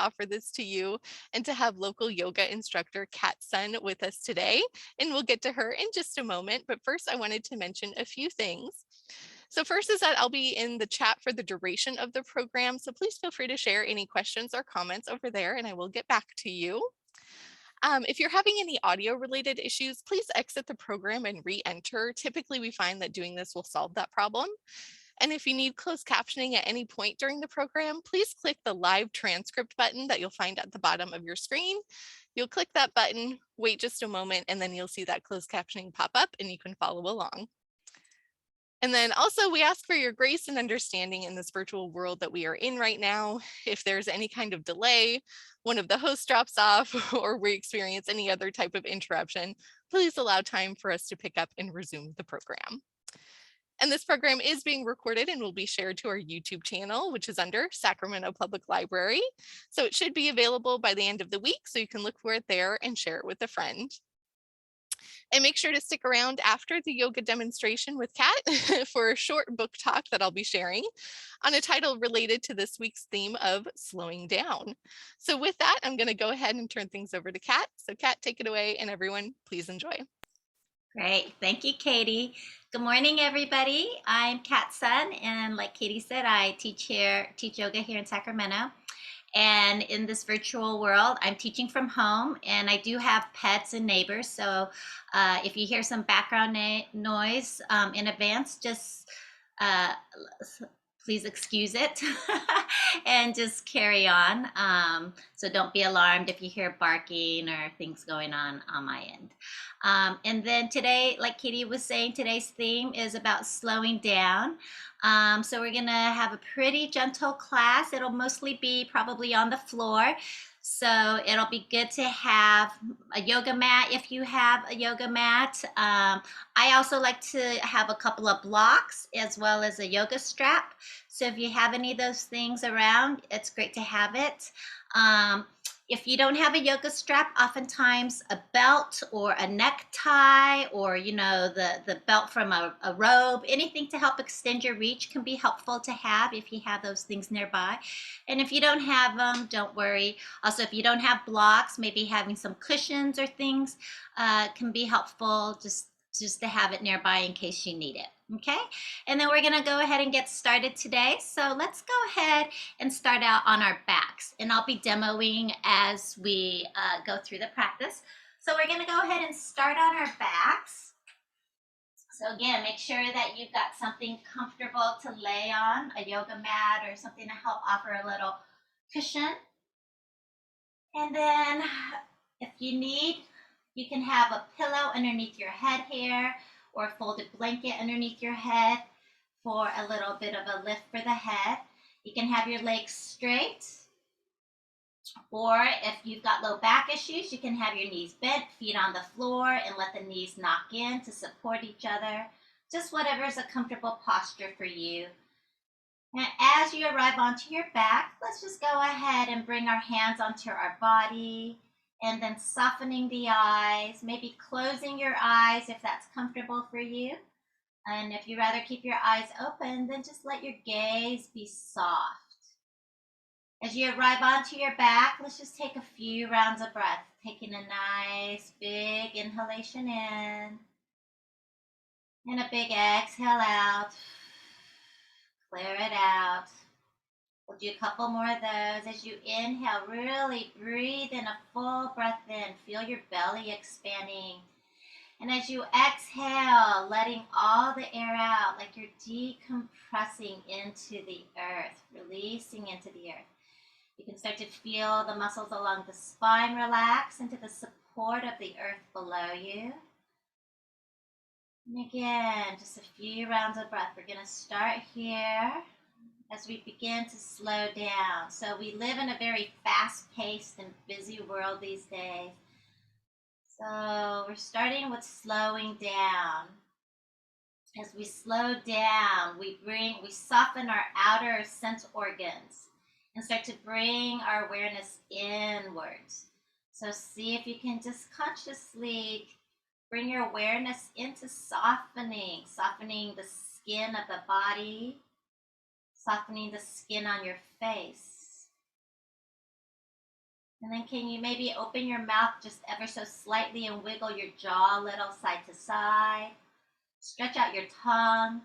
offer this to you and to have local yoga instructor Kat Sun with us today. And we'll get to her in just a moment. But first, I wanted to mention a few things. So first is that I'll be in the chat for the duration of the program. So please feel free to share any questions or comments over there and I will get back to you. If you're having any audio related issues, please exit the program and re-enter. Typically, we find that doing this will solve that problem. And if you need closed captioning at any point during the program, please click the live transcript button that you'll find at the bottom of your screen. You'll click that button, wait just a moment, and then you'll see that closed captioning pop up and you can follow along. And then also we ask for your grace and understanding in this virtual world that we are in right now. If there's any kind of delay, one of the hosts drops off, or we experience any other type of interruption, please allow time for us to pick up and resume the program. And this program is being recorded and will be shared to our YouTube channel, which is under Sacramento Public Library. So it should be available by the end of the week, so you can look for it there and share it with a friend. And make sure to stick around after the yoga demonstration with Kat for a short book talk that I'll be sharing on a title related to this week's theme of slowing down. So with that, I'm going to go ahead and turn things over to Kat. So Kat, take it away, and everyone, please enjoy. Great. Thank you, Katie. Good morning, everybody. I'm Kat Sun, and like Katie said, I teach yoga here in Sacramento. And in this virtual world, I'm teaching from home, and I do have pets and neighbors. So if you hear some background noise in advance, just uh, please excuse it and just carry on. So don't be alarmed if you hear barking or things going on my end. And then today, like Katie was saying, today's theme is about slowing down. So we're gonna have a pretty gentle class. It'll mostly be probably on the floor. So it'll be good to have a yoga mat if you have a yoga mat. I also like to have a couple of blocks as well as a yoga strap. So if you have any of those things around, it's great to have it. If you don't have a yoga strap, oftentimes a belt or a necktie or, the belt from a robe, anything to help extend your reach can be helpful to have if you have those things nearby. And if you don't have them, don't worry. Also, if you don't have blocks, maybe having some cushions or things can be helpful just to have it nearby in case you need it. Okay, and then we're gonna go ahead and get started today. So let's go ahead and start out on our backs, and I'll be demoing as we go through the practice. So we're gonna go ahead and start on our backs. So again, make sure that you've got something comfortable to lay on, a yoga mat or something to help offer a little cushion. And then if you need, you can have a pillow underneath your head here, or a folded blanket underneath your head for a little bit of a lift for the head. You can have your legs straight, or if you've got low back issues, you can have your knees bent, feet on the floor, and let the knees knock in to support each other. Just whatever is a comfortable posture for you. And as you arrive onto your back, let's just go ahead and bring our hands onto our body, and then softening the eyes, maybe closing your eyes if that's comfortable for you. And if you'd rather keep your eyes open, then just let your gaze be soft. As you arrive onto your back, let's just take a few rounds of breath, taking a nice big inhalation in, and a big exhale out. Clear it out. We'll do a couple more of those. As you inhale, really breathe in a full breath in. Feel your belly expanding. And as you exhale, letting all the air out, like you're decompressing into the earth, releasing into the earth. You can start to feel the muscles along the spine relax into the support of the earth below you. And again, just a few rounds of breath. We're going to start here as we begin to slow down. So we live in a very fast-paced and busy world these days. So we're starting with slowing down. As we slow down, we soften our outer sense organs and start to bring our awareness inwards. So see if you can just consciously bring your awareness into softening the skin of the body, softening the skin on your face. And then can you maybe open your mouth just ever so slightly and wiggle your jaw a little side to side. Stretch out your tongue.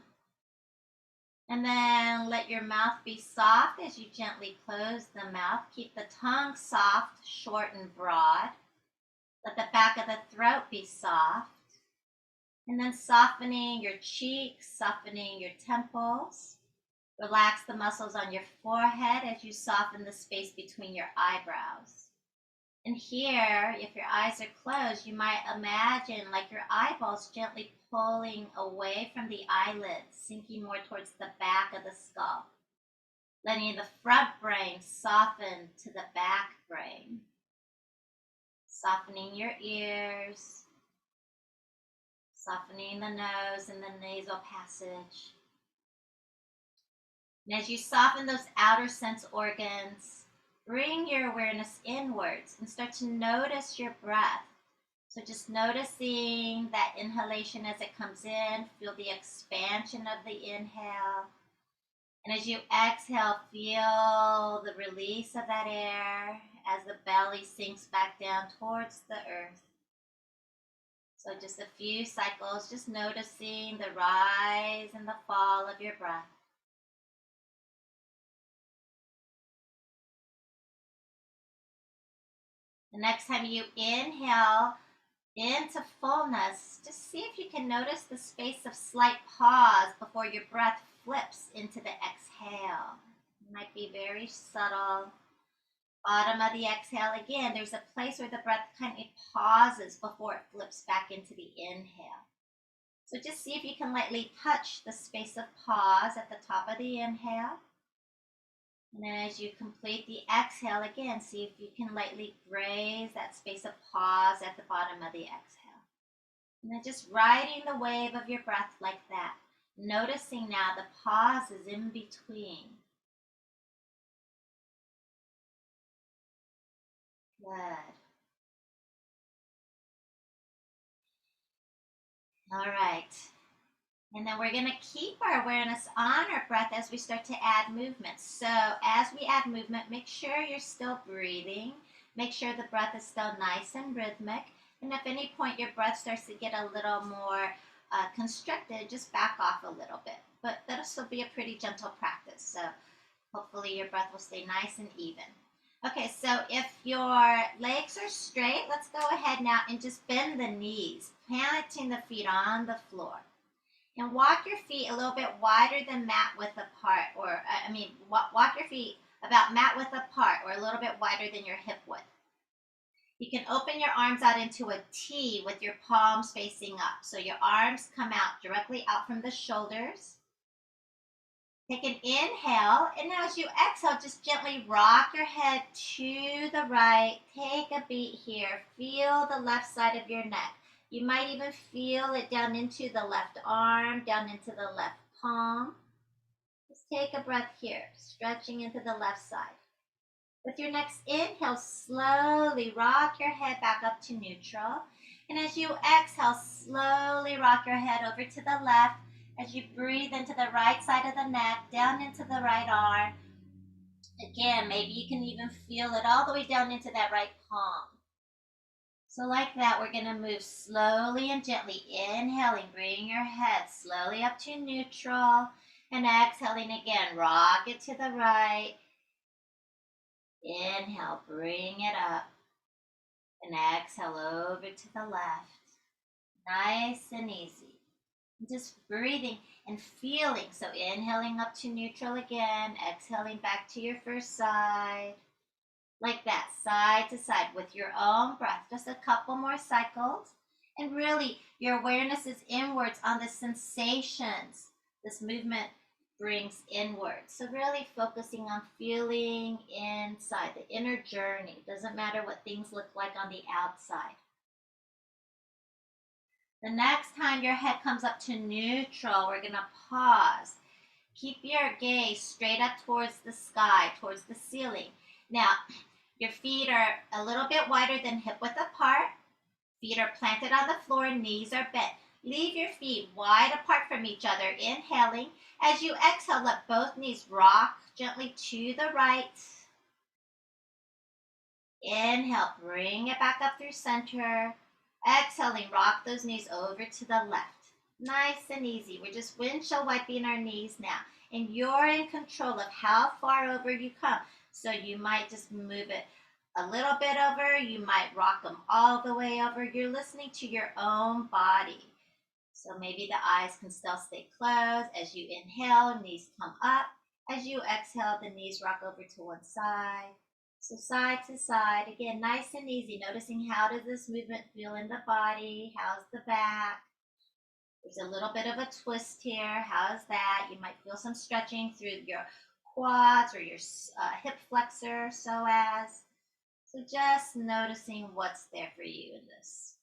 And then let your mouth be soft as you gently close the mouth. Keep the tongue soft, short, and broad. Let the back of the throat be soft. And then softening your cheeks, softening your temples. Relax the muscles on your forehead as you soften the space between your eyebrows. And here, if your eyes are closed, you might imagine like your eyeballs gently pulling away from the eyelids, sinking more towards the back of the skull, letting the front brain soften to the back brain, softening your ears, softening the nose and the nasal passage. And as you soften those outer sense organs, bring your awareness inwards and start to notice your breath. So just noticing that inhalation as it comes in, feel the expansion of the inhale. And as you exhale, feel the release of that air as the belly sinks back down towards the earth. So just a few cycles, just noticing the rise and the fall of your breath. The next time you inhale into fullness, just see if you can notice the space of slight pause before your breath flips into the exhale. It might be very subtle. Bottom of the exhale, again, there's a place where the breath kind of pauses before it flips back into the inhale. So just see if you can lightly touch the space of pause at the top of the inhale. And then as you complete the exhale, again, see if you can lightly graze that space of pause at the bottom of the exhale. And then just riding the wave of your breath like that. Noticing now the pauses in between. Good. All right. And then we're going to keep our awareness on our breath as we start to add movement. So as we add movement, make sure you're still breathing. Make sure the breath is still nice and rhythmic. And if at any point your breath starts to get a little more constricted, just back off a little bit. But that'll still be a pretty gentle practice. So hopefully your breath will stay nice and even. Okay, so if your legs are straight, let's go ahead now and just bend the knees, planting the feet on the floor. And walk your feet a little bit wider than mat width apart, walk your feet about mat width apart or a little bit wider than your hip width. You can open your arms out into a T with your palms facing up. So your arms come out directly out from the shoulders. Take an inhale, and now as you exhale, just gently rock your head to the right. Take a beat here. Feel the left side of your neck. You might even feel it down into the left arm, down into the left palm. Just take a breath here, stretching into the left side. With your next inhale, slowly rock your head back up to neutral. And as you exhale, slowly rock your head over to the left. As you breathe into the right side of the neck, down into the right arm. Again, maybe you can even feel it all the way down into that right palm. So like that, we're going to move slowly and gently. Inhaling, bring your head slowly up to neutral. And exhaling again, rock it to the right. Inhale, bring it up. And exhale over to the left. Nice and easy. Just breathing and feeling. So inhaling up to neutral again. Exhaling back to your first side. Like that, side to side with your own breath. Just a couple more cycles. And really, your awareness is inwards on the sensations this movement brings inwards. So really focusing on feeling inside, the inner journey. Doesn't matter what things look like on the outside. The next time your head comes up to neutral, we're going to pause. Keep your gaze straight up towards the sky, towards the ceiling. Now, your feet are a little bit wider than hip width apart. Feet are planted on the floor, knees are bent. Leave your feet wide apart from each other, inhaling. As you exhale, let both knees rock gently to the right. Inhale, bring it back up through center. Exhaling, rock those knees over to the left. Nice and easy. We're just windshield wiping our knees now. And you're in control of how far over you come. So you might just move it a little bit over. You might rock them all the way over. You're listening to your own body. So maybe the eyes can still stay closed. As you inhale, knees come up. As you exhale, the knees rock over to one side. So side to side, again, nice and easy. Noticing how does this movement feel in the body? How's the back? There's a little bit of a twist here. How's that? You might feel some stretching through your quads or your hip flexor, psoas. So just noticing what's there for you in this.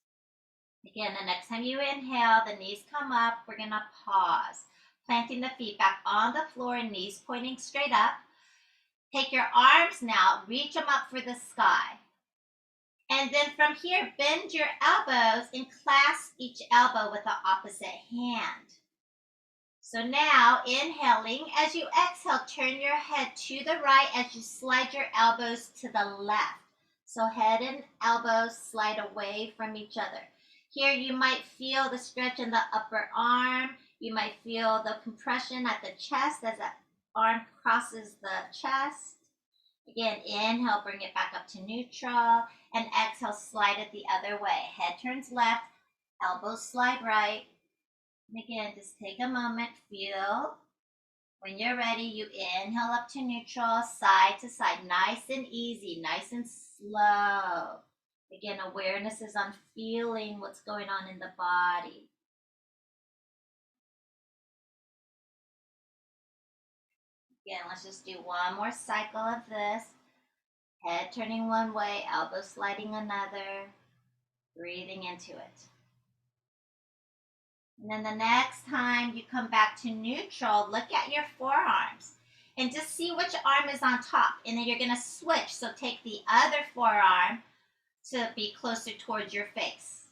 Again, the next time you inhale, the knees come up. We're going to pause, planting the feet back on the floor, knees pointing straight up. Take your arms now, reach them up for the sky. And then from here, bend your elbows and clasp each elbow with the opposite hand. So now, inhaling, as you exhale, turn your head to the right as you slide your elbows to the left. So head and elbows slide away from each other. Here you might feel the stretch in the upper arm. You might feel the compression at the chest as the arm crosses the chest. Again, inhale, bring it back up to neutral, and exhale, slide it the other way. Head turns left, elbows slide right. And again, just take a moment, feel. When you're ready, you inhale up to neutral, side to side, nice and easy, nice and slow. Again, awareness is on feeling what's going on in the body. Again, let's just do one more cycle of this. Head turning one way, elbow sliding another, breathing into it. And then the next time you come back to neutral, look at your forearms and just see which arm is on top. And then you're going to switch. So take the other forearm to be closer towards your face.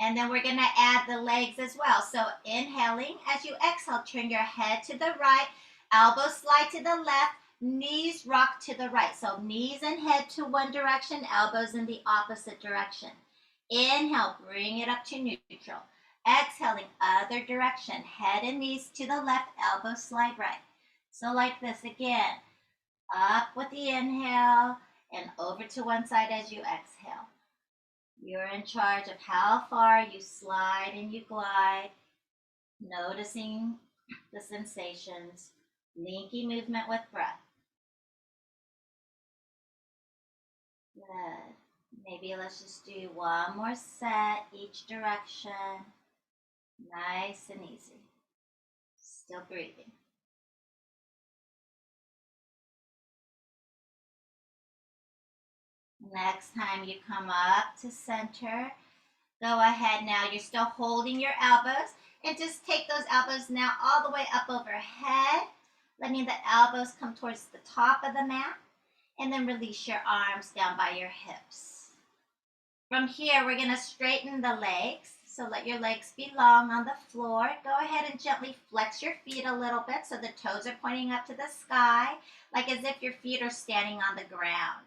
And then we're going to add the legs as well. So inhaling, as you exhale, turn your head to the right, elbows slide to the left, knees rock to the right. So knees and head to one direction, elbows in the opposite direction. Inhale, bring it up to neutral. Exhaling, other direction, head and knees to the left, elbows slide right. So like this again, up with the inhale and over to one side as you exhale. You're in charge of how far you slide and you glide, noticing the sensations, linking movement with breath. Good. Maybe let's just do one more set each direction. Nice and easy. Still breathing. Next time you come up to center, go ahead now. You're still holding your elbows and just take those elbows now all the way up overhead, letting the elbows come towards the top of the mat, and then release your arms down by your hips. From here, we're going to straighten the legs. So let your legs be long on the floor. Go ahead and gently flex your feet a little bit so the toes are pointing up to the sky, like as if your feet are standing on the ground.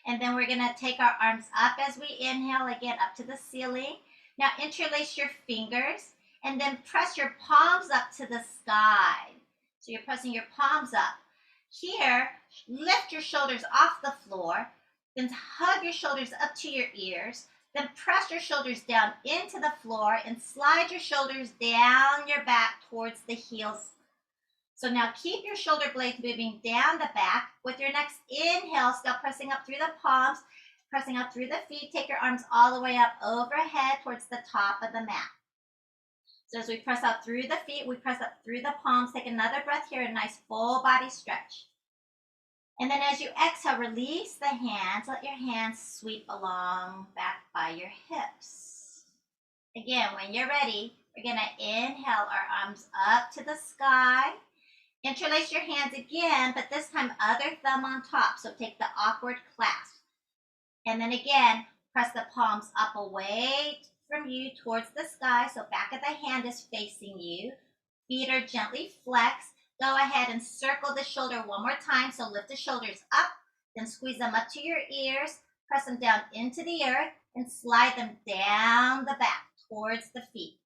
And then we're going to take our arms up as we inhale, again, up to the ceiling. Now interlace your fingers and then press your palms up to the sky. So you're pressing your palms up. Here, lift your shoulders off the floor, then hug your shoulders up to your ears, then press your shoulders down into the floor and slide your shoulders down your back towards the heels. So now keep your shoulder blades moving down the back. With your next inhale, still pressing up through the palms, pressing up through the feet. Take your arms all the way up overhead towards the top of the mat. So as we press out through the feet, we press up through the palms. Take another breath here, a nice full body stretch. And then as you exhale, release the hands. Let your hands sweep along back by your hips. Again, when you're ready, we're going to inhale our arms up to the sky. Interlace your hands again, but this time other thumb on top. So take the awkward clasp. And then again, press the palms up away from you towards the sky. So back of the hand is facing you. Feet are gently flexed. Go ahead and circle the shoulder one more time. So lift the shoulders up, then squeeze them up to your ears. Press them down into the earth and slide them down the back towards the feet.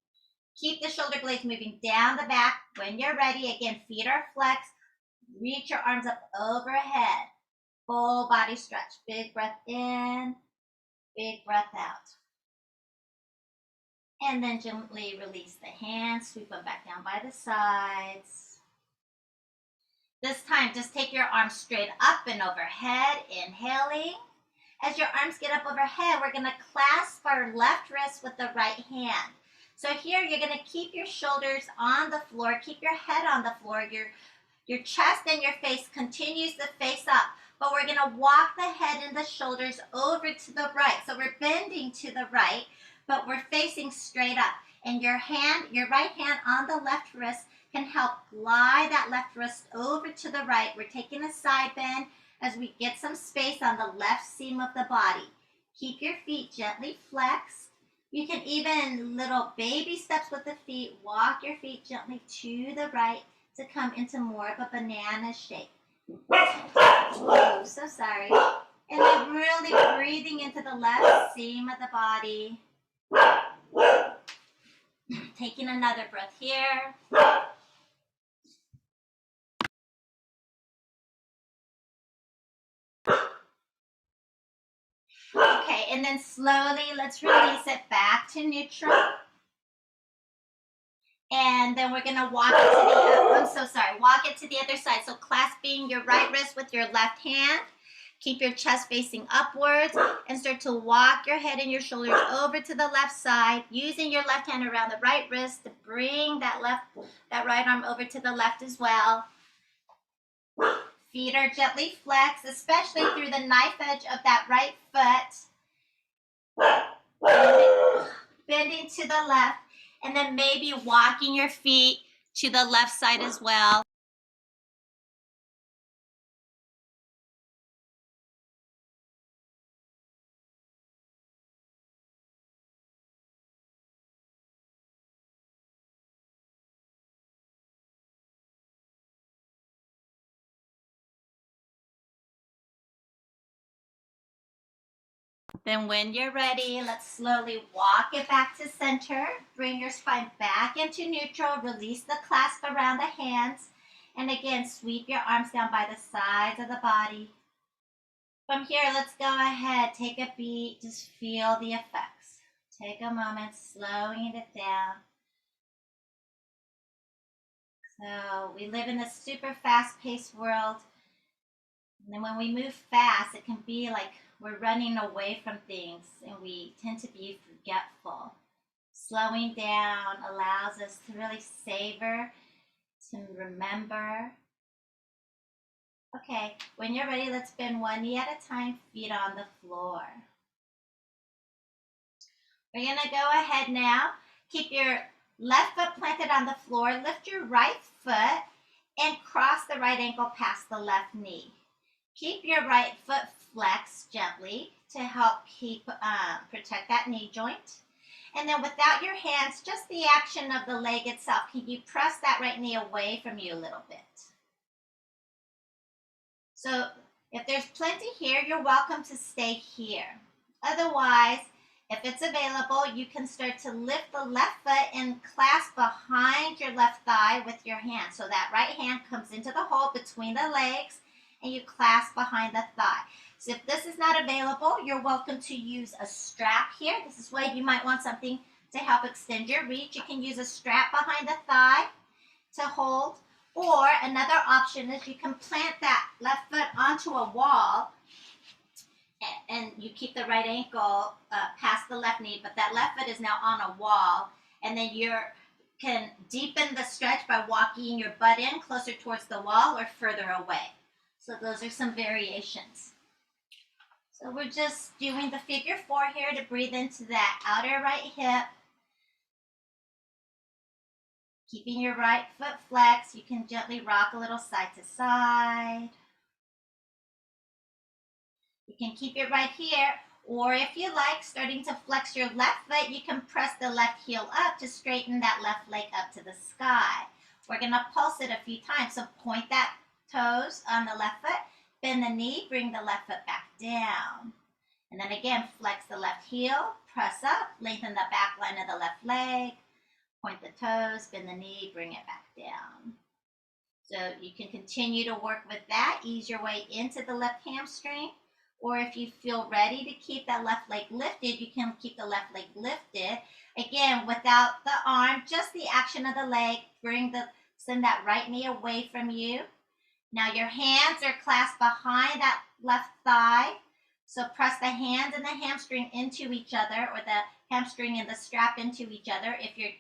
Keep the shoulder blades moving down the back. When you're ready, again, feet are flexed. Reach your arms up overhead. Full body stretch. Big breath in, big breath out. And then gently release the hands. Sweep them back down by the sides. This time, just take your arms straight up and overhead. Inhaling. As your arms get up overhead, we're going to clasp our left wrist with the right hand. So here, you're going to keep your shoulders on the floor. Keep your head on the floor. Your chest and your face continues to face up. But we're going to walk the head and the shoulders over to the right. So we're bending to the right, but we're facing straight up. And your right hand on the left wrist can help glide that left wrist over to the right. We're taking a side bend as we get some space on the left seam of the body. Keep your feet gently flexed. You can even little baby steps with the feet. Walk your feet gently to the right to come into more of a banana shape. Oh, so sorry. And then really breathing into the left seam of the body. Taking another breath here. Okay, and then slowly let's release it back to neutral. And then we're gonna walk it to walk it to the other side. So clasping your right wrist with your left hand. Keep your chest facing upwards and start to walk your head and your shoulders over to the left side, using your left hand around the right wrist to bring that right arm over to the left as well. Feet are gently flexed, especially through the knife edge of that right foot. Bending to the left, and then maybe walking your feet to the left side as well. Then when you're ready, let's slowly walk it back to center. Bring your spine back into neutral. Release the clasp around the hands. And again, sweep your arms down by the sides of the body. From here, let's go ahead. Take a beat. Just feel the effects. Take a moment, slowing it down. So we live in a super fast-paced world. And then when we move fast, it can be like we're running away from things and we tend to be forgetful. Slowing down allows us to really savor, to remember. Okay, when you're ready, let's bend one knee at a time, feet on the floor. We're gonna go ahead now. Keep your left foot planted on the floor. Lift your right foot and cross the right ankle past the left knee. Keep your right foot flexed gently to help protect that knee joint. And then without your hands, just the action of the leg itself, can you press that right knee away from you a little bit? So if there's plenty here, you're welcome to stay here. Otherwise, if it's available, you can start to lift the left foot and clasp behind your left thigh with your hand. So that right hand comes into the hole between the legs and you clasp behind the thigh. So if this is not available, you're welcome to use a strap here. This is why you might want something to help extend your reach. You can use a strap behind the thigh to hold. Or another option is you can plant that left foot onto a wall and you keep the right ankle past the left knee, but that left foot is now on a wall. And then you can deepen the stretch by walking your butt in closer towards the wall or further away. So those are some variations. So we're just doing the figure 4 here to breathe into that outer right hip. Keeping your right foot flexed, you can gently rock a little side to side. You can keep it right here, or if you like, starting to flex your left foot, you can press the left heel up to straighten that left leg up to the sky. We're going to pulse it a few times, so point that toes on the left foot, bend the knee, bring the left foot back down. And then again, flex the left heel, press up, lengthen the back line of the left leg, point the toes, bend the knee, bring it back down. So you can continue to work with that, ease your way into the left hamstring. Or if you feel ready to keep that left leg lifted, you can keep the left leg lifted. Again, without the arm, just the action of the leg, send that right knee away from you. Now your hands are clasped behind that left thigh. So press the hand and the hamstring into each other, or the hamstring and the strap into each other if you're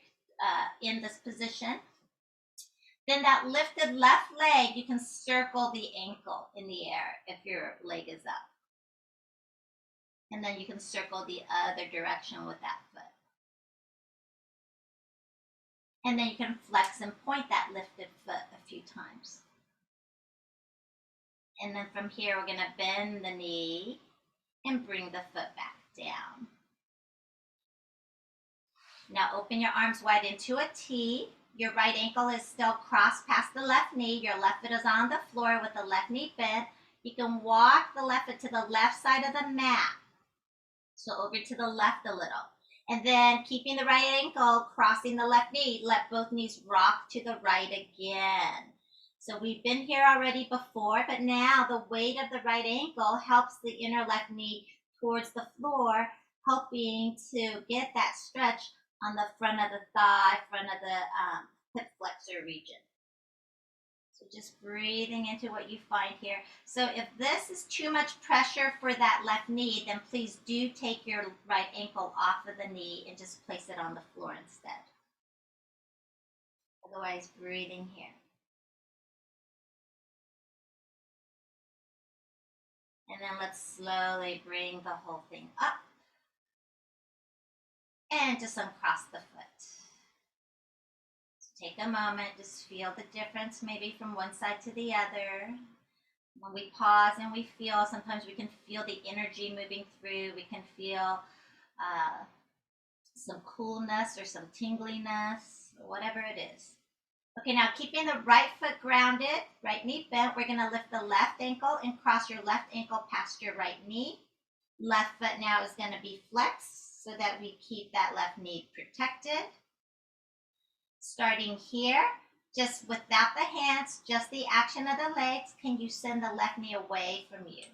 in this position. Then that lifted left leg, you can circle the ankle in the air if your leg is up. And then you can circle the other direction with that foot. And then you can flex and point that lifted foot a few times. And then from here, we're going to bend the knee and bring the foot back down. Now open your arms wide into a T. Your right ankle is still crossed past the left knee. Your left foot is on the floor with the left knee bent. You can walk the left foot to the left side of the mat. So over to the left a little. And then keeping the right ankle, crossing the left knee, let both knees rock to the right again. So we've been here already before, but now the weight of the right ankle helps the inner left knee towards the floor, helping to get that stretch on the front of the thigh, front of the hip flexor region. So just breathing into what you find here. So if this is too much pressure for that left knee, then please do take your right ankle off of the knee and just place it on the floor instead. Otherwise, breathing here. And then let's slowly bring the whole thing up. And just uncross the foot. So take a moment, just feel the difference maybe from one side to the other. When we pause and we feel, sometimes we can feel the energy moving through. We can feel some coolness or some tingliness, or whatever it is. Okay, now keeping the right foot grounded, right knee bent, we're going to lift the left ankle and cross your left ankle past your right knee. Left foot now is going to be flexed so that we keep that left knee protected. Starting here, just without the hands, just the action of the legs, can you send the left knee away from you?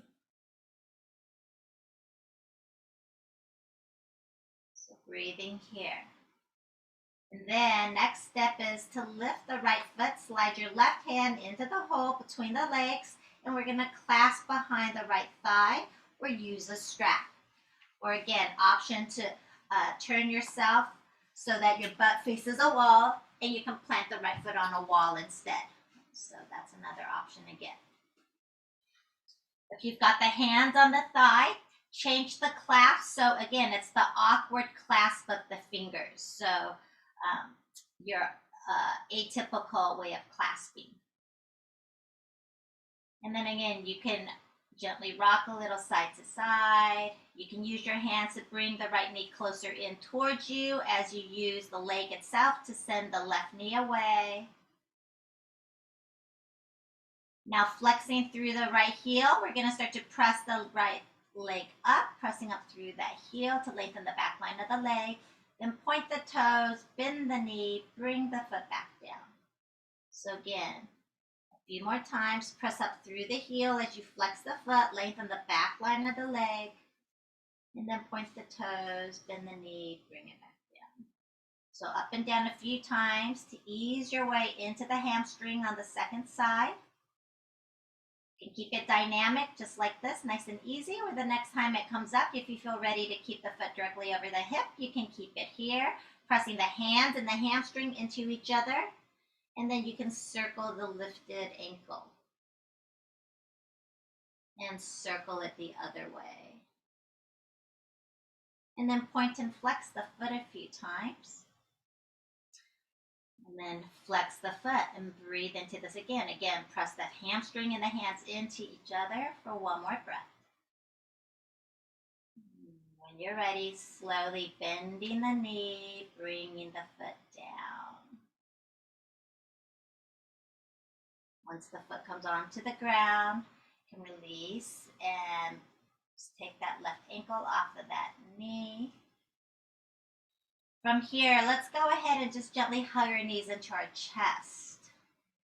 So breathing here. And then next step is to lift the right foot, slide your left hand into the hole between the legs, and we're going to clasp behind the right thigh or use a strap. Or again, option to turn yourself so that your butt faces a wall and you can plant the right foot on a wall instead. So that's another option again. If you've got the hands on the thigh, change the clasp. So again, it's the awkward clasp of the fingers. So your atypical way of clasping. And then again, you can gently rock a little side to side. You can use your hands to bring the right knee closer in towards you as you use the leg itself to send the left knee away. Now flexing through the right heel, we're going to start to press the right leg up, pressing up through that heel to lengthen the back line of the leg. Then point the toes, bend the knee, bring the foot back down. So again, a few more times, press up through the heel as you flex the foot, lengthen the back line of the leg, and then point the toes, bend the knee, bring it back down. So up and down a few times to ease your way into the hamstring on the second side. You can keep it dynamic just like this, nice and easy, or the next time it comes up, if you feel ready to keep the foot directly over the hip, you can keep it here, pressing the hands and the hamstring into each other, and then you can circle the lifted ankle and circle it the other way. And then point and flex the foot a few times. And then flex the foot and breathe into this again. Again, press that hamstring and the hands into each other for one more breath. When you're ready, slowly bending the knee, bringing the foot down. Once the foot comes onto the ground, you can release and Just take that left ankle off of that knee. From here, let's go ahead and just gently hug our knees into our chest.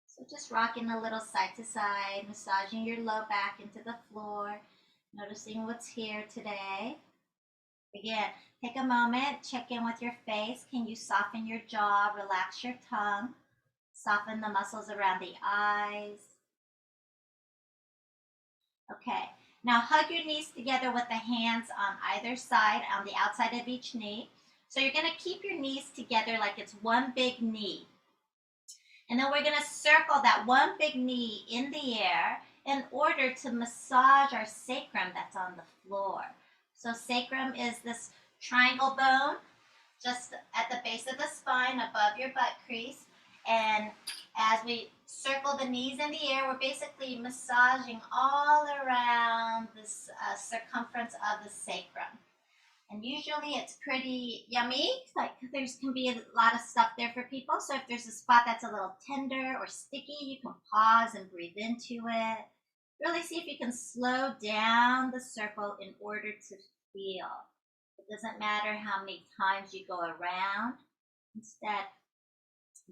So just rocking a little side to side, massaging your low back into the floor, noticing what's here today. Again, take a moment, check in with your face. Can you soften your jaw, relax your tongue, soften the muscles around the eyes? Okay, now hug your knees together with the hands on either side, on the outside of each knee. So you're gonna keep your knees together like it's one big knee. And then we're gonna circle that one big knee in the air in order to massage our sacrum that's on the floor. So sacrum is this triangle bone just at the base of the spine above your butt crease. And as we circle the knees in the air, we're basically massaging all around this circumference of the sacrum. And usually it's pretty yummy. Like there's can be a lot of stuff there for people. So if there's a spot that's a little tender or sticky, you can pause and breathe into it. Really see if you can slow down the circle in order to feel. It doesn't matter how many times you go around. Instead,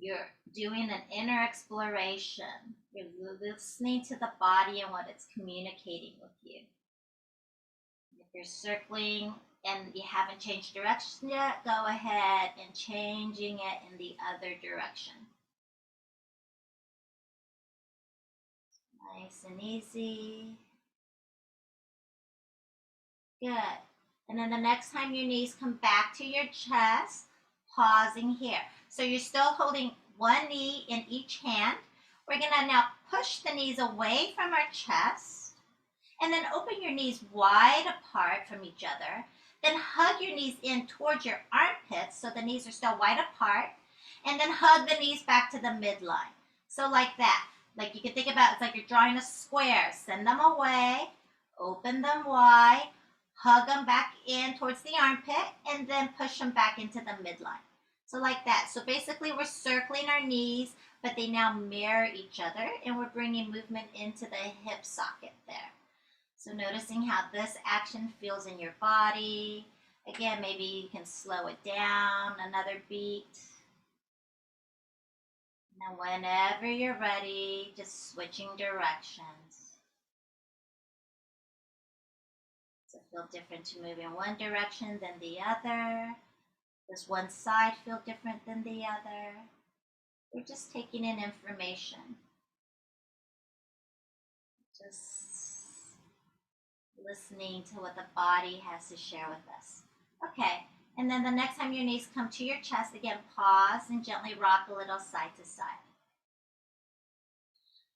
you're doing an inner exploration. You're listening to the body and what it's communicating with you. If you're circling and you haven't changed direction yet, go ahead and changing it in the other direction. Nice and easy. Good. And then the next time your knees come back to your chest, pausing here. So you're still holding one knee in each hand. We're gonna now push the knees away from our chest and then open your knees wide apart from each other. Then hug your knees in towards your armpits so the knees are still wide apart. And then hug the knees back to the midline. So like that. Like you can think about it's like you're drawing a square. Send them away, open them wide, hug them back in towards the armpit, and then push them back into the midline. So like that. So basically we're circling our knees, but they now mirror each other, and we're bringing movement into the hip socket there. So noticing how this action feels in your body. Again, maybe you can slow it down another beat. And then whenever you're ready, just switching directions. Does it feel different to move in one direction than the other? Does one side feel different than the other? We're just taking in information. Just listening to what the body has to share with us. Okay, and then the next time your knees come to your chest, again, pause and gently rock a little side to side.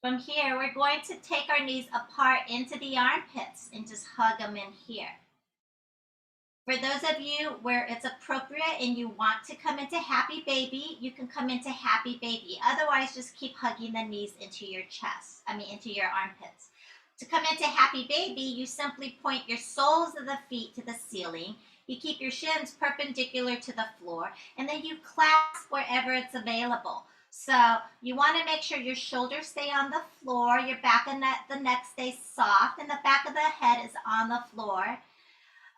From here, we're going to take our knees apart into the armpits and just hug them in here. For those of you where it's appropriate and you want to come into happy baby, you can come into happy baby. Otherwise, just keep hugging the knees into your chest, into your armpits. To come into happy baby, you simply point your soles of the feet to the ceiling. You keep your shins perpendicular to the floor, and then you clasp wherever it's available. So you want to make sure your shoulders stay on the floor, your back and the neck stays soft, and the back of the head is on the floor.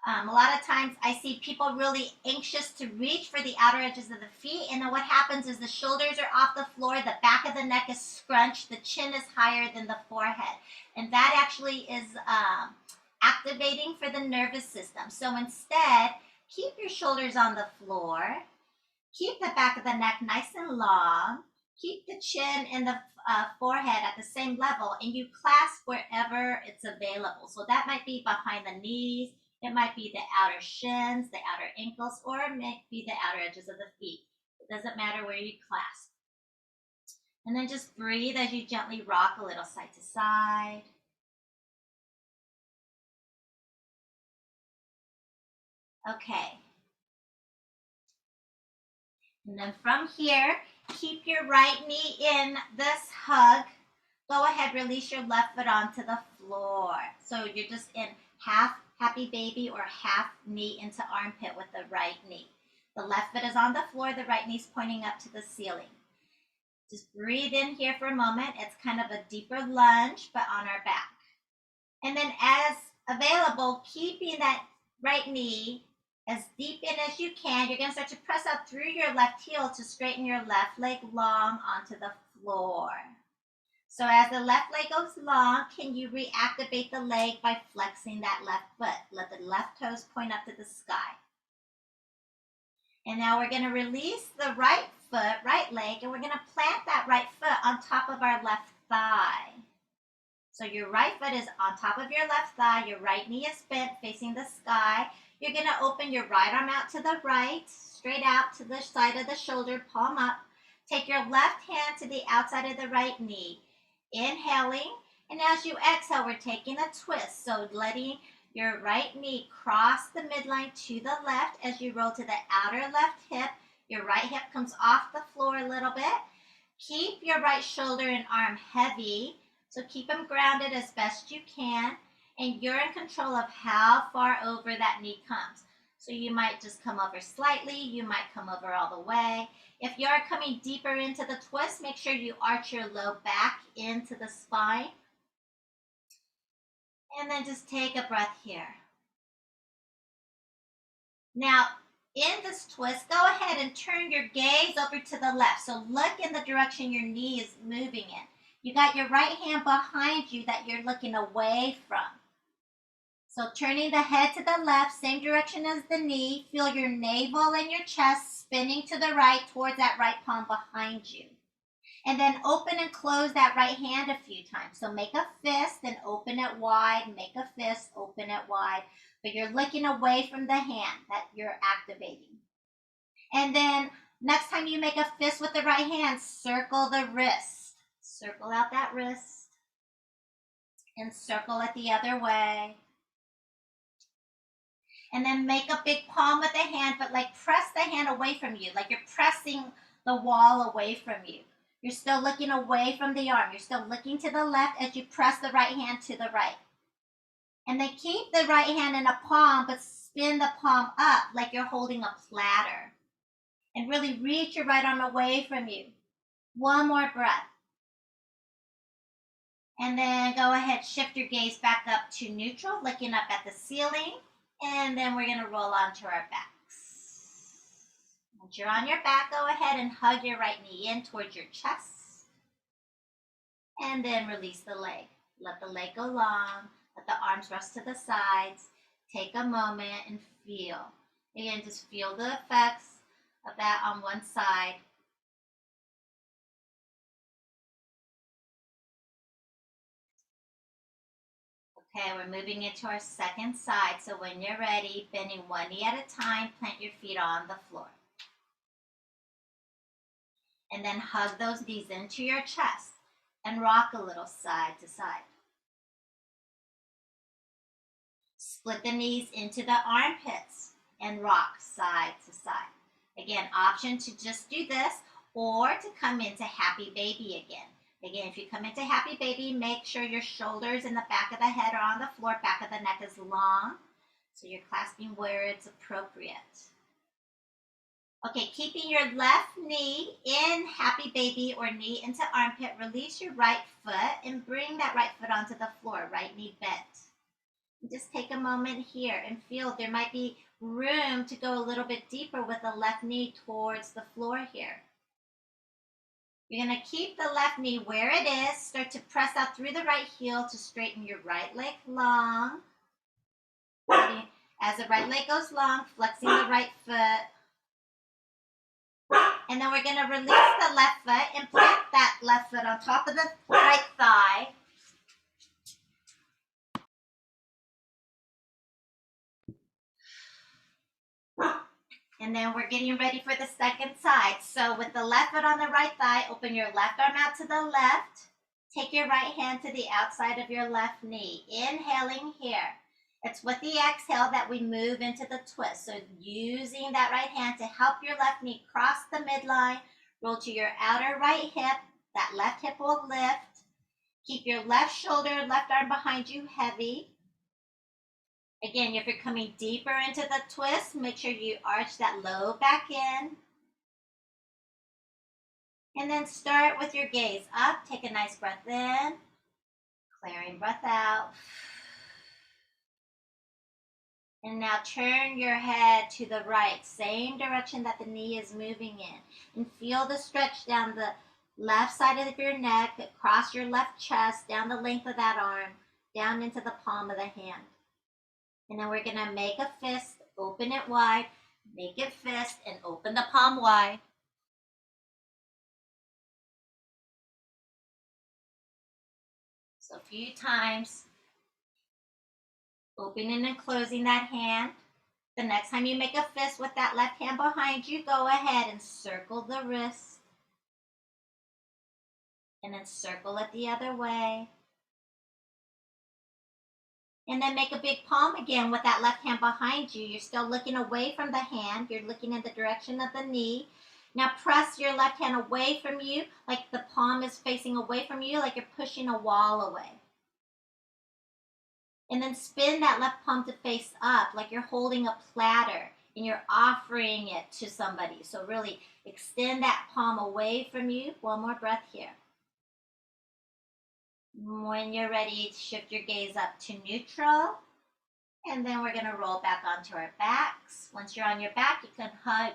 A lot of times I see people really anxious to reach for the outer edges of the feet, and then what happens is the shoulders are off the floor, the back of the neck is scrunched, the chin is higher than the forehead, and that actually is activating for the nervous system. So instead, keep your shoulders on the floor, keep the back of the neck nice and long, keep the chin and the forehead at the same level, and you clasp wherever it's available. So that might be behind the knees, it might be the outer shins, the outer ankles, or it might be the outer edges of the feet. It doesn't matter where you clasp. And then just breathe as you gently rock a little side to side. Okay. And then from here, keep your right knee in this hug. Go ahead, release your left foot onto the floor. So you're just in half happy baby or half knee into armpit with the right knee. The left foot is on the floor, the right knee's pointing up to the ceiling. Just breathe in here for a moment. It's kind of a deeper lunge, but on our back. And then as available, keeping that right knee as deep in as you can. You're going to start to press out through your left heel to straighten your left leg long onto the floor. So as the left leg goes long, can you reactivate the leg by flexing that left foot? Let the left toes point up to the sky. And now we're going to release the right foot, right leg, and we're going to plant that right foot on top of our left thigh. So your right foot is on top of your left thigh, your right knee is bent facing the sky. You're going to open your right arm out to the right, straight out to the side of the shoulder, palm up. Take your left hand to the outside of the right knee. Inhaling, and as you exhale, we're taking a twist. So letting your right knee cross the midline to the left as you roll to the outer left hip. Your right hip comes off the floor a little bit. Keep your right shoulder and arm heavy. So keep them grounded as best you can. And you're in control of how far over that knee comes. So you might just come over slightly. You might come over all the way. If you're coming deeper into the twist, make sure you arch your low back into the spine. And then just take a breath here. Now, in this twist, go ahead and turn your gaze over to the left. So look in the direction your knee is moving in. You got your right hand behind you that you're looking away from. So turning the head to the left, same direction as the knee. Feel your navel and your chest spinning to the right towards that right palm behind you. And then open and close that right hand a few times. So make a fist and open it wide. Make a fist, open it wide. But you're looking away from the hand that you're activating. And then next time you make a fist with the right hand, circle the wrist. Circle out that wrist. And circle it the other way. And then make a big palm with the hand, but like press the hand away from you. Like you're pressing the wall away from you. You're still looking away from the arm. You're still looking to the left as you press the right hand to the right. And then keep the right hand in a palm, but spin the palm up like you're holding a platter. And really reach your right arm away from you. One more breath. And then go ahead, shift your gaze back up to neutral, looking up at the ceiling. And then we're going to roll onto our backs. Once you're on your back, go ahead and hug your right knee in towards your chest. And then release the leg. Let the leg go long. Let the arms rest to the sides. Take a moment and feel. Again, just feel the effects of that on one side. Okay, we're moving into our second side. So when you're ready, bending one knee at a time, plant your feet on the floor. And then hug those knees into your chest and rock a little side to side. Split the knees into the armpits and rock side to side. Again, option to just do this or to come into happy baby again. Again, if you come into happy baby, make sure your shoulders and the back of the head are on the floor, back of the neck is long, so you're clasping where it's appropriate. Okay, keeping your left knee in happy baby or knee into armpit, release your right foot and bring that right foot onto the floor, right knee bent. And just take a moment here and feel there might be room to go a little bit deeper with the left knee towards the floor here. You're going to keep the left knee where it is. Start to press out through the right heel to straighten your right leg long. As the right leg goes long, flexing the right foot. And then we're going to release the left foot and plant that left foot on top of the right thigh. And then we're getting ready for the second side. So with the left foot on the right thigh, open your left arm out to the left. Take your right hand to the outside of your left knee. Inhaling here. It's with the exhale that we move into the twist. So using that right hand to help your left knee cross the midline, roll to your outer right hip. That left hip will lift. Keep your left shoulder, left arm behind you heavy. Again, if you're coming deeper into the twist, make sure you arch that low back in. And then start with your gaze up. Take a nice breath in. Clearing breath out. And now turn your head to the right, same direction that the knee is moving in. And feel the stretch down the left side of your neck, across your left chest, down the length of that arm, down into the palm of the hand. And then we're going to make a fist, open it wide, make it fist, and open the palm wide. So a few times, opening and closing that hand. The next time you make a fist with that left hand behind you, go ahead and circle the wrist. And then circle it the other way. And then make a big palm again with that left hand behind you. You're still looking away from the hand. You're looking in the direction of the knee. Now press your left hand away from you, like the palm is facing away from you, like you're pushing a wall away. And then spin that left palm to face up, like you're holding a platter and you're offering it to somebody. So really extend that palm away from you. One more breath here. When you're ready, shift your gaze up to neutral. And then we're going to roll back onto our backs. Once you're on your back, you can hug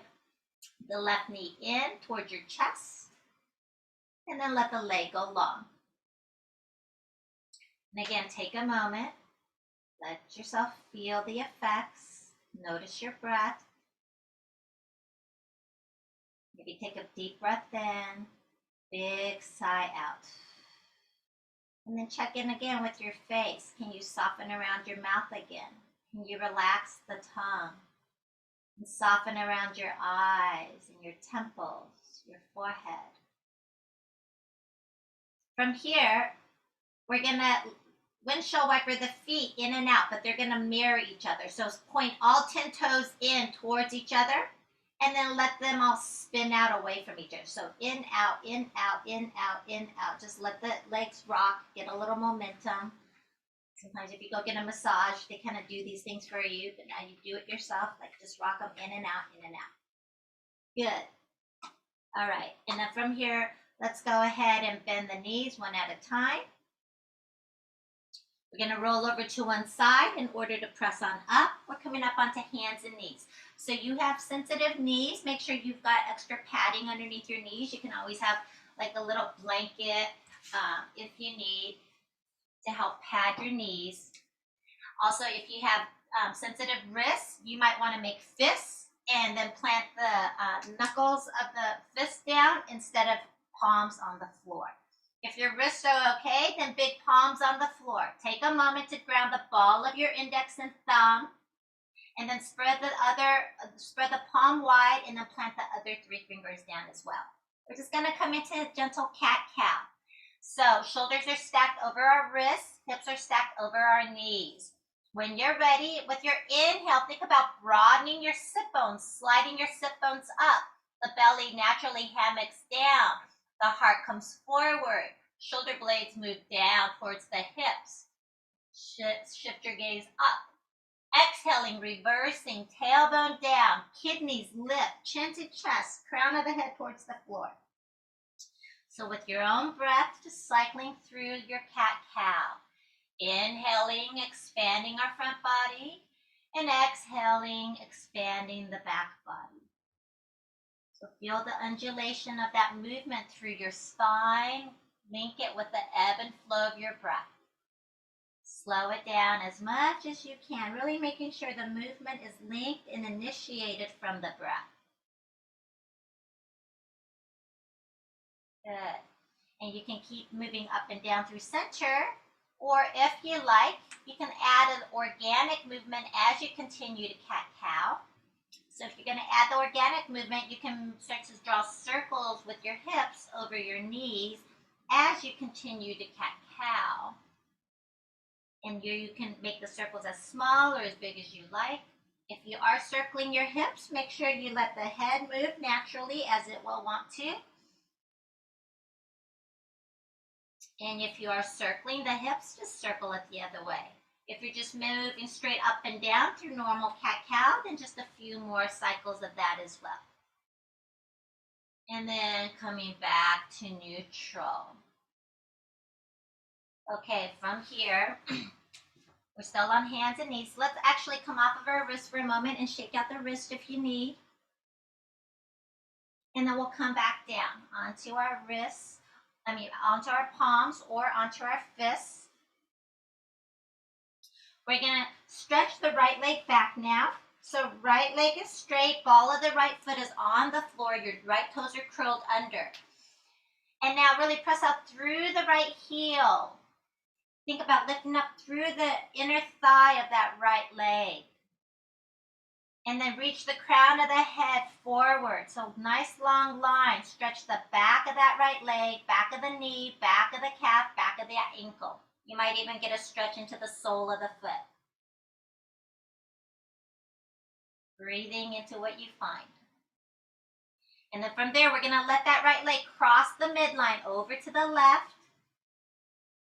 the left knee in towards your chest. And then let the leg go long. And again, take a moment. Let yourself feel the effects. Notice your breath. Maybe take a deep breath in. Big sigh out. And then check in again with your face. Can you soften around your mouth again? Can you relax the tongue? And soften around your eyes and your temples, your forehead. From here, we're going to windshield wiper the feet in and out, but they're going to mirror each other. So point all 10 toes in towards each other, and then let them all spin out away from each other. So in, out, in, out, in, out, in, out. Just let the legs rock, get a little momentum. Sometimes if you go get a massage, they kind of do these things for you, but now you do it yourself. Like just rock them in and out, in and out. Good. All right. And then from here, let's go ahead and bend the knees one at a time. We're going to roll over to one side in order to press on up. We're coming up onto hands and knees. So you have sensitive knees. Make sure you've got extra padding underneath your knees. You can always have like a little blanket if you need to help pad your knees. Also, if you have sensitive wrists, you might want to make fists and then plant the knuckles of the fist down instead of palms on the floor. If your wrists are okay, then big palms on the floor. Take a moment to ground the ball of your index and thumb, and then spread the palm wide, and then plant the other 3 fingers down as well. We're just going to come into a gentle cat-cow. So shoulders are stacked over our wrists, hips are stacked over our knees. When you're ready, with your inhale, think about broadening your sit bones, sliding your sit bones up. The belly naturally hammocks down. The heart comes forward. Shoulder blades move down towards the hips. Shift your gaze up. Exhaling, reversing, tailbone down, kidneys lift, chin to chest, crown of the head towards the floor. So with your own breath, just cycling through your cat-cow. Inhaling, expanding our front body, and exhaling, expanding the back body. So feel the undulation of that movement through your spine. Link it with the ebb and flow of your breath. Slow it down as much as you can, really making sure the movement is linked and initiated from the breath. Good. And you can keep moving up and down through center, or if you like, you can add an organic movement as you continue to cat-cow. So if you're going to add the organic movement, you can start to draw circles with your hips over your knees as you continue to cat-cow. And you can make the circles as small or as big as you like. If you are circling your hips, make sure you let the head move naturally as it will want to. And if you are circling the hips, just circle it the other way. If you're just moving straight up and down through normal cat-cow, then just a few more cycles of that as well. And then coming back to neutral. Okay, from here, We're still on hands and knees. Let's actually come off of our wrist for a moment and shake out the wrist if you need. And then we'll come back down onto our wrists, onto our palms or onto our fists. We're gonna stretch the right leg back now. So right leg is straight, ball of the right foot is on the floor, your right toes are curled under. And now really press out through the right heel. Think about lifting up through the inner thigh of that right leg. And then reach the crown of the head forward. So nice long line. Stretch the back of that right leg, back of the knee, back of the calf, back of the ankle. You might even get a stretch into the sole of the foot. Breathing into what you find. And then from there, we're going to let that right leg cross the midline over to the left.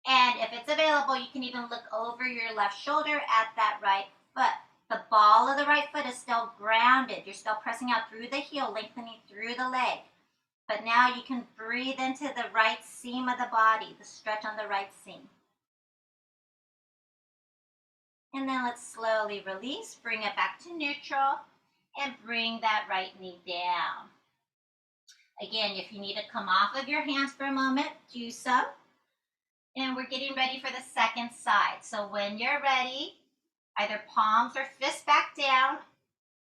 And if it's available, you can even look over your left shoulder at that right foot. The ball of the right foot is still grounded. You're still pressing out through the heel, lengthening through the leg. But now you can breathe into the right seam of the body, the stretch on the right seam. And then let's slowly release, bring it back to neutral, and bring that right knee down. Again, if you need to come off of your hands for a moment, do so. And we're getting ready for the second side. So when you're ready, either palms or fists back down,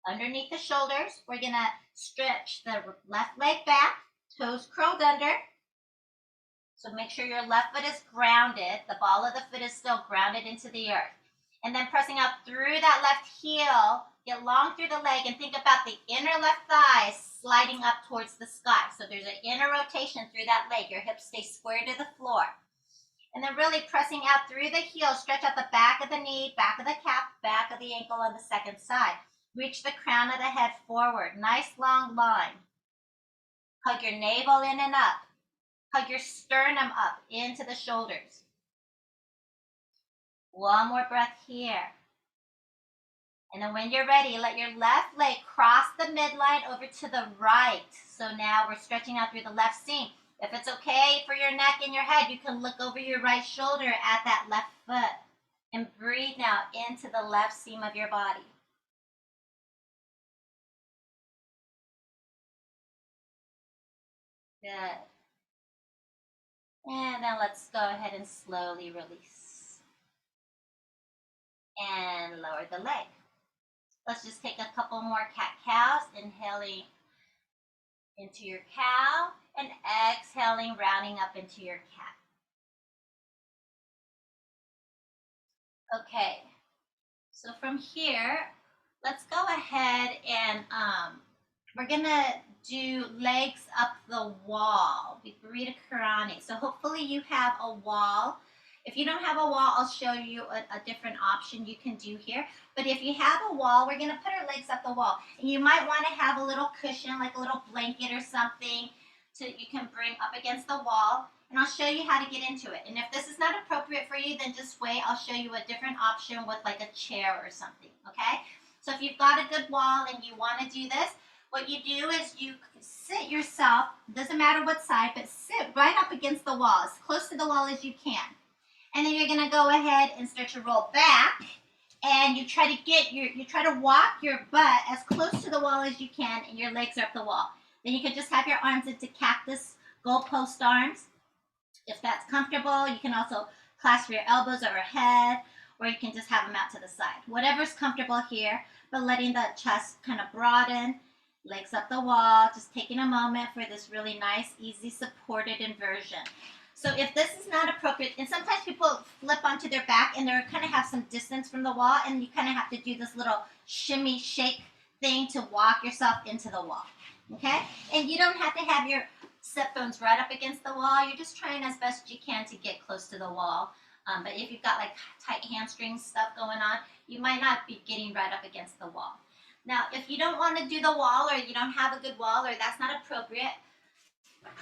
underneath the shoulders. We're gonna stretch the left leg back, toes curled under. So make sure your left foot is grounded. The ball of the foot is still grounded into the earth. And then pressing out through that left heel, get long through the leg and think about the inner left thigh sliding up towards the sky. So there's an inner rotation through that leg. Your hips stay square to the floor. And then really pressing out through the heel, stretch out the back of the knee, back of the calf, back of the ankle on the second side. Reach the crown of the head forward. Nice long line. Hug your navel in and up. Hug your sternum up into the shoulders. One more breath here. And then when you're ready, let your left leg cross the midline over to the right. So now we're stretching out through the left seam. If it's okay for your neck and your head, you can look over your right shoulder at that left foot. And breathe now into the left seam of your body. Good. And then let's go ahead and slowly release. And lower the leg. Let's just take a couple more cat-cows, inhaling into your cow and exhaling, rounding up into your cat. Okay, so from here, let's go ahead and we're gonna do legs up the wall, Viparita Karani. So hopefully you have a wall. If you don't have a wall, I'll show you a different option you can do here. But if you have a wall, we're gonna put our legs up the wall. And you might wanna have a little cushion, like a little blanket or something, so you can bring up against the wall. And I'll show you how to get into it. And if this is not appropriate for you, then just wait. I'll show you a different option with like a chair or something, okay? So if you've got a good wall and you wanna do this, what you do is you sit yourself, doesn't matter what side, but sit right up against the wall, as close to the wall as you can. And then you're gonna go ahead and start to roll back, and you try to walk your butt as close to the wall as you can, and your legs are up the wall. Then you can just have your arms into cactus goalpost arms. If that's comfortable, you can also clasp your elbows overhead, or you can just have them out to the side. Whatever's comfortable here, but letting the chest kind of broaden, legs up the wall, just taking a moment for this really nice, easy, supported inversion. So if this is not appropriate, and sometimes people flip onto their back and they kind of have some distance from the wall, and you kind of have to do this little shimmy shake thing to walk yourself into the wall, okay? And you don't have to have your sit bones right up against the wall. You're just trying as best you can to get close to the wall. But if you've got like tight hamstrings stuff going on, you might not be getting right up against the wall. Now, if you don't want to do the wall, or you don't have a good wall, or that's not appropriate,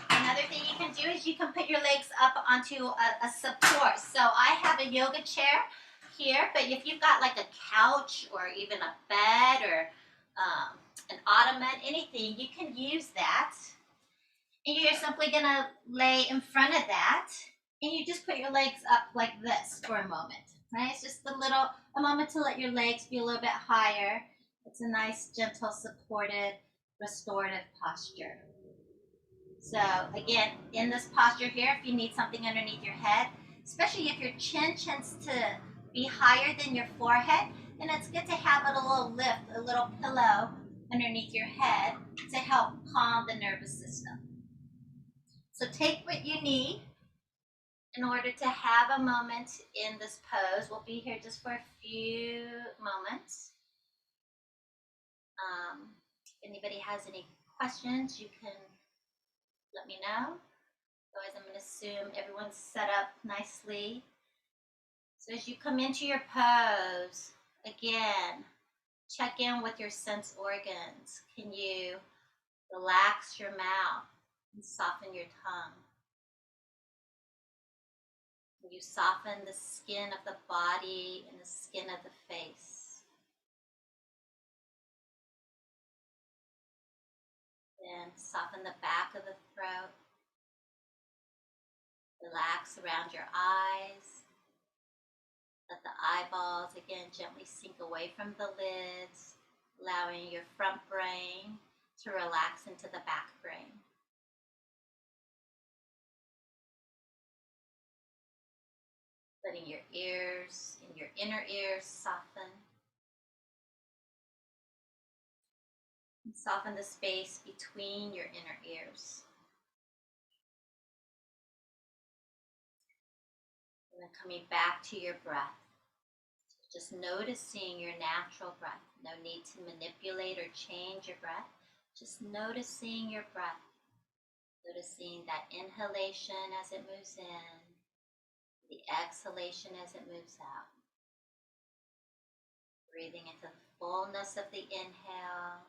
another thing you can do is you can put your legs up onto a support. So I have a yoga chair here, but if you've got like a couch or even a bed or an ottoman, anything, you can use that. And you're simply gonna lay in front of that, and you just put your legs up like this for a moment. Nice, just a moment to let your legs be a little bit higher. It's a nice, gentle, supported, restorative posture. So again, in this posture here, if you need something underneath your head, especially if your chin tends to be higher than your forehead, then it's good to have a little lift, a little pillow underneath your head to help calm the nervous system. So take what you need in order to have a moment in this pose. We'll be here just for a few moments. If anybody has any questions, you can let me know. Otherwise, I'm going to assume everyone's set up nicely. So as you come into your pose, again, check in with your sense organs. Can you relax your mouth and soften your tongue? Can you soften the skin of the body and the skin of the face? And soften the back of the throat. Relax around your eyes. Let the eyeballs again gently sink away from the lids, allowing your front brain to relax into the back brain. Letting your ears and your inner ears soften. And soften the space between your inner ears. And then coming back to your breath. Just noticing your natural breath. No need to manipulate or change your breath. Just noticing your breath. Noticing that inhalation as it moves in, the exhalation as it moves out. Breathing into the fullness of the inhale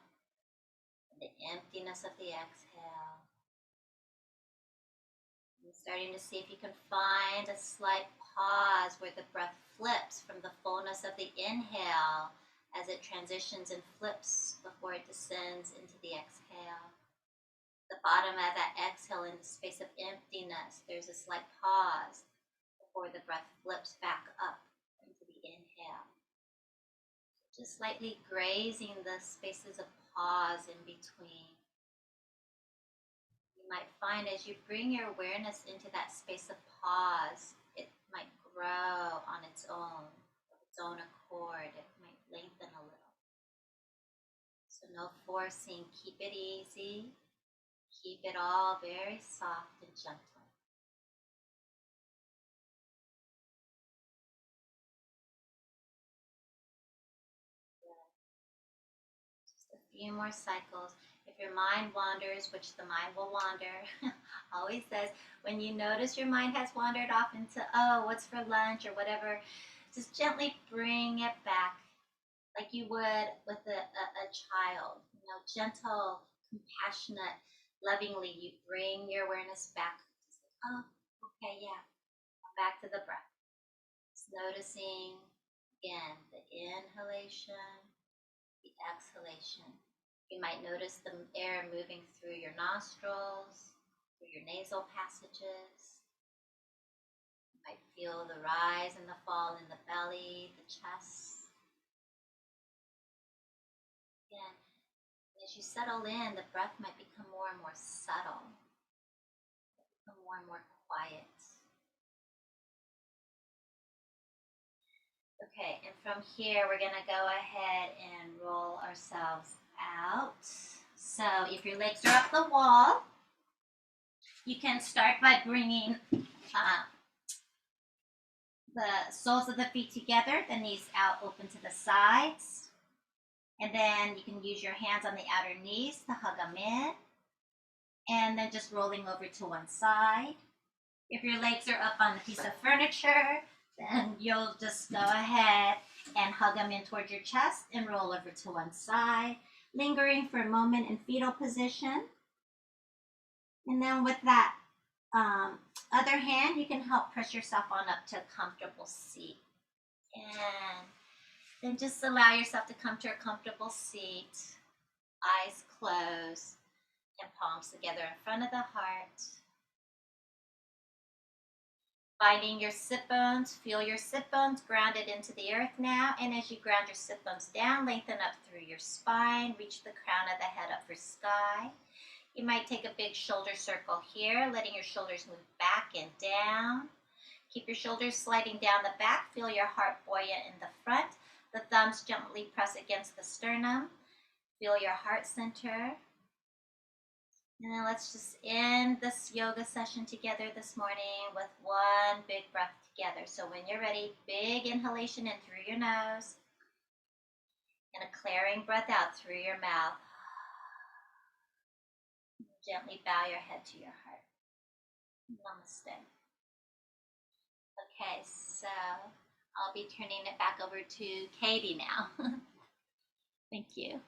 and the emptiness of the exhale. And starting to see if you can find a slight pause where the breath flips from the fullness of the inhale as it transitions and flips before it descends into the exhale. The bottom of that exhale in the space of emptiness, there's a slight pause before the breath flips back up into the inhale. Just slightly grazing the spaces of pause in between. You might find as you bring your awareness into that space of pause, it might grow on its own, of its own accord. It might lengthen a little. So no forcing, keep it easy. Keep it all very soft and gentle. Just a few more cycles. If your mind wanders, which the mind will wander, always says, when you notice your mind has wandered off into, oh, what's for lunch or whatever, just gently bring it back like you would with a child. You know, gentle, compassionate, lovingly, you bring your awareness back. Just like, oh, okay, yeah, back to the breath. Just noticing, again, the inhalation, the exhalation. You might notice the air moving through your nostrils, through your nasal passages. You might feel the rise and the fall in the belly, the chest. Again, as you settle in, the breath might become more and more subtle, become more and more quiet. Okay, and from here, we're gonna go ahead and roll ourselves out. So if your legs are up the wall, you can start by bringing the soles of the feet together, the knees out open to the sides. And then you can use your hands on the outer knees to hug them in. And then just rolling over to one side. If your legs are up on a piece of furniture, then you'll just go ahead and hug them in towards your chest and roll over to one side, lingering for a moment in fetal position. And then with that other hand, you can help press yourself on up to a comfortable seat. And then just allow yourself to come to a comfortable seat, eyes closed, and palms together in front of the heart. Finding your sit bones, feel your sit bones grounded into the earth now. And as you ground your sit bones down, lengthen up through your spine, reach the crown of the head up for sky. You might take a big shoulder circle here, letting your shoulders move back and down. Keep your shoulders sliding down the back. Feel your heart buoyant in the front. The thumbs gently press against the sternum. Feel your heart center. And then let's just end this yoga session together this morning with one big breath together. So when you're ready, big inhalation in through your nose and a clearing breath out through your mouth. Gently bow your head to your heart. Namaste. Okay, so I'll be turning it back over to Katie now. Thank you.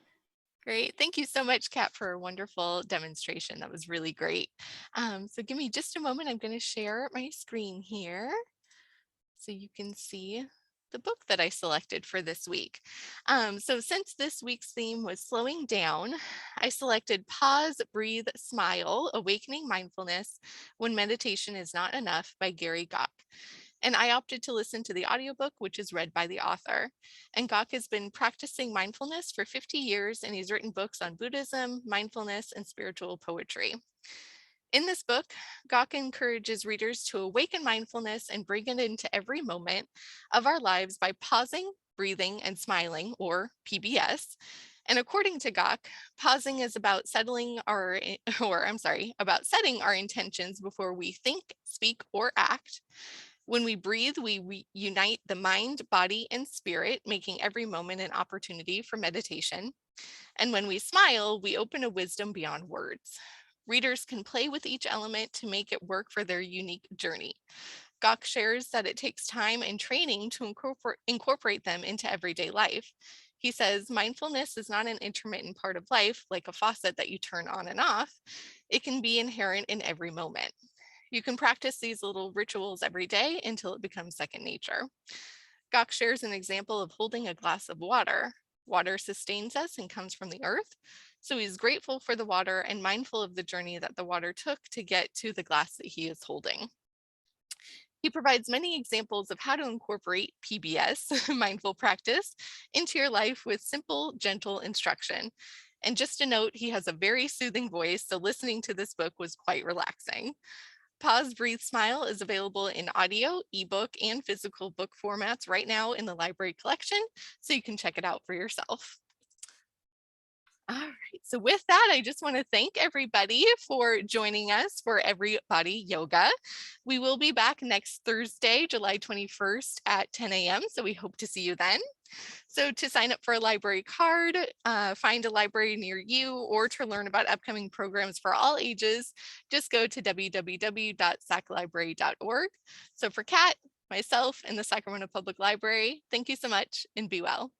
Great. Thank you so much, Kat, for a wonderful demonstration. That was really great. So give me just a moment. I'm going to share my screen here so you can see the book that I selected for this week. So since this week's theme was slowing down, I selected Pause, Breathe, Smile, Awakening Mindfulness When Meditation is Not Enough by Gary Gok. And I opted to listen to the audiobook, which is read by the author. And Gok has been practicing mindfulness for 50 years, and he's written books on Buddhism, mindfulness, and spiritual poetry. In this book, Gok encourages readers to awaken mindfulness and bring it into every moment of our lives by pausing, breathing, and smiling, or PBS. And according to Gok, pausing is about about setting our intentions before we think, speak, or act. When we breathe, we unite the mind, body, and spirit, making every moment an opportunity for meditation. And when we smile, we open a wisdom beyond words. Readers can play with each element to make it work for their unique journey. Gok shares that it takes time and training to incorporate them into everyday life. He says mindfulness is not an intermittent part of life like a faucet that you turn on and off. It can be inherent in every moment. You can practice these little rituals every day until it becomes second nature. Gok shares an example of holding a glass of water. Water sustains us and comes from the earth. So he's grateful for the water and mindful of the journey that the water took to get to the glass that he is holding. He provides many examples of how to incorporate PBS, mindful practice, into your life with simple, gentle instruction. And just a note, he has a very soothing voice, so listening to this book was quite relaxing. Pause, Breathe, Smile is available in audio, ebook, and physical book formats right now in the library collection, so you can check it out for yourself. All right, so with that, I just want to thank everybody for joining us for Everybody Yoga. We will be back next Thursday, July 21st at 10 a.m., so we hope to see you then. So to sign up for a library card, find a library near you, or to learn about upcoming programs for all ages, just go to www.saclibrary.org. So for Kat, myself, and the Sacramento Public Library, thank you so much and be well.